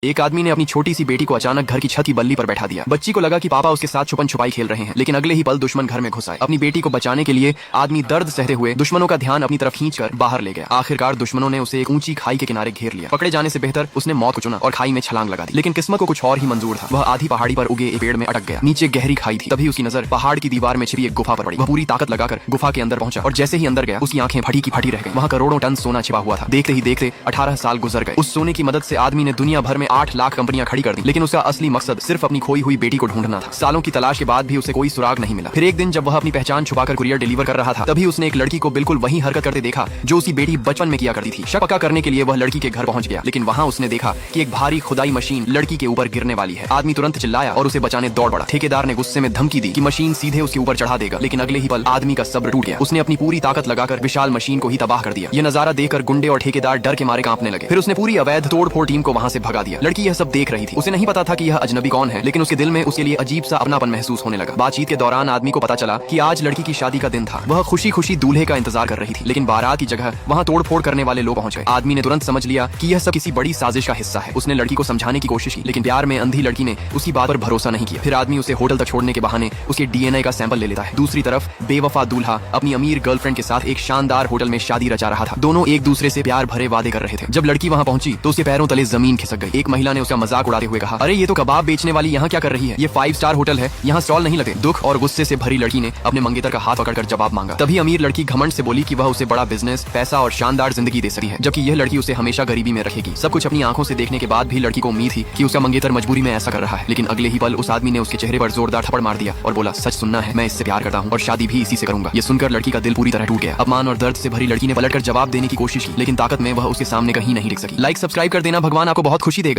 एक आदमी ने अपनी छोटी सी बेटी को अचानक घर की छत की बल्ली पर बैठा दिया। बच्ची को लगा कि पापा उसके साथ छुपन छुपाई खेल रहे हैं, लेकिन अगले ही पल दुश्मन घर में घुस आए। अपनी बेटी को बचाने के लिए आदमी दर्द सहते हुए दुश्मनों का ध्यान अपनी तरफ खींचकर बाहर ले गया। आखिरकार दुश्मनों ने उसे एक ऊंची खाई के किनारे घेर लिया। पकड़े जाने से बेहतर उसने मौत को चुना और खाई में छलांग लगा दी। लेकिन किस्मत को कुछ और ही मंजूर था। वह आधी पहाड़ी पर उगे एक पेड़ में अटक गया। नीचे गहरी खाई थी। तभी उसकी नजर पहाड़ की दीवार में छिपी एक गुफा पर पड़ी। वह पूरी ताकत लगाकर गुफा के अंदर पहुंचा और जैसे ही अंदर गया उसकी आंखें फटी की फटी रह गई। वहां करोड़ों टन सोना छिपा हुआ था। देखते ही देखते 18 साल गुजर गए। उस सोने की मदद से आदमी ने दुनिया भर में 8 लाख कंपनियां खड़ी कर दी, लेकिन उसका असली मकसद सिर्फ अपनी खोई हुई बेटी को ढूंढना था। सालों की तलाश के बाद भी उसे कोई सुराग नहीं मिला। फिर एक दिन जब वह अपनी पहचान छुपाकर कुरियर डिलीवर कर रहा था, तभी उसने एक लड़की को बिल्कुल वही हरकत करते देखा जो उसकी बेटी बचपन में किया करती थी। शक पक्का करने के लिए वह लड़की के घर पहुंच गया, लेकिन वहां उसने देखा कि एक भारी खुदाई मशीन लड़की के ऊपर गिरने वाली है। आदमी तुरंत चिल्लाया और उसे बचाने दौड़ पड़ा। ठेकेदार ने गुस्से में धमकी दी कि मशीन सीधे उसके ऊपर चढ़ा देगा, लेकिन अगले ही पल आदमी का सब्र टूट गया। उसने अपनी पूरी ताकत लगाकर विशाल मशीन को ही तबाह कर दिया। यह नजारा देखकर गुंडे और ठेकेदार डर के मारे कांपने लगे। फिर उसने पूरी अवैध तोड़फोड़ टीम को वहां से भगा दिया। लड़की यह सब देख रही थी। उसे नहीं पता था कि यह अजनबी कौन है, लेकिन उसके दिल में उसके लिए अजीब सा अपनापन महसूस होने लगा। बातचीत के दौरान आदमी को पता चला कि आज लड़की की शादी का दिन था। वह खुशी खुशी दूल्हे का इंतजार कर रही थी, लेकिन बारात की जगह वहां तोड़फोड़ करने वाले लोग पहुंच गए। आदमी ने तुरंत समझ लिया कि यह सब किसी बड़ी साजिश का हिस्सा है। उसने लड़की को समझाने की कोशिश की, लेकिन प्यार में अंधी लड़की ने उसकी बात पर भरोसा नहीं किया। फिर आदमी उसे होटल तक छोड़ने के बहाने उसके डीएनए का सैंपल ले लेता है। दूसरी तरफ बेवफा दूल्हा अपनी अमीर गर्लफ्रेंड के साथ एक शानदार होटल में शादी रचा रहा था। दोनों एक दूसरे से प्यार भरे वादे कर रहे थे। जब लड़की वहां पहुंची तो उसके पैरों तले जमीन खिसक गई। एक महिला ने उसका मजाक उड़ाते हुए कहा, अरे ये तो कबाब बेचने वाली यहाँ क्या कर रही है? ये 5 स्टार होटल है, यहाँ स्टॉल नहीं लगते। दुख और गुस्से से भरी लड़की ने अपने मंगेतर का हाथ पकड़कर जवाब मांगा। तभी अमीर लड़की घमंड से बोली कि वह उसे बड़ा बिजनेस, पैसा और शानदार जिंदगी दे सकती है, जबकि यह लड़की उसे हमेशा गरीबी में रखेगी। सब कुछ अपनी आंखों से देखने के बाद भी लड़की को उम्मीद थी कि उसका मंगेतर मजबूरी में ऐसा कर रहा है, लेकिन अगले ही पल उस आदमी ने उसके चेहरे पर जोरदार थप्पड़ मार दिया और बोला, सच सुनना है, मैं इससे प्यार करता हूँ और शादी भी इसी से करूंगा। ये सुनकर लड़की का दिल पूरी तरह टूट गया। अपमान और दर्द से भरी लड़की ने पलटकर जवाब देने की कोशिश की, लेकिन ताकत में वह उसके सामने कहीं नहीं टिक सकी। लाइक सब्सक्राइब कर देना, भगवान आपको बहुत खुशी देगा।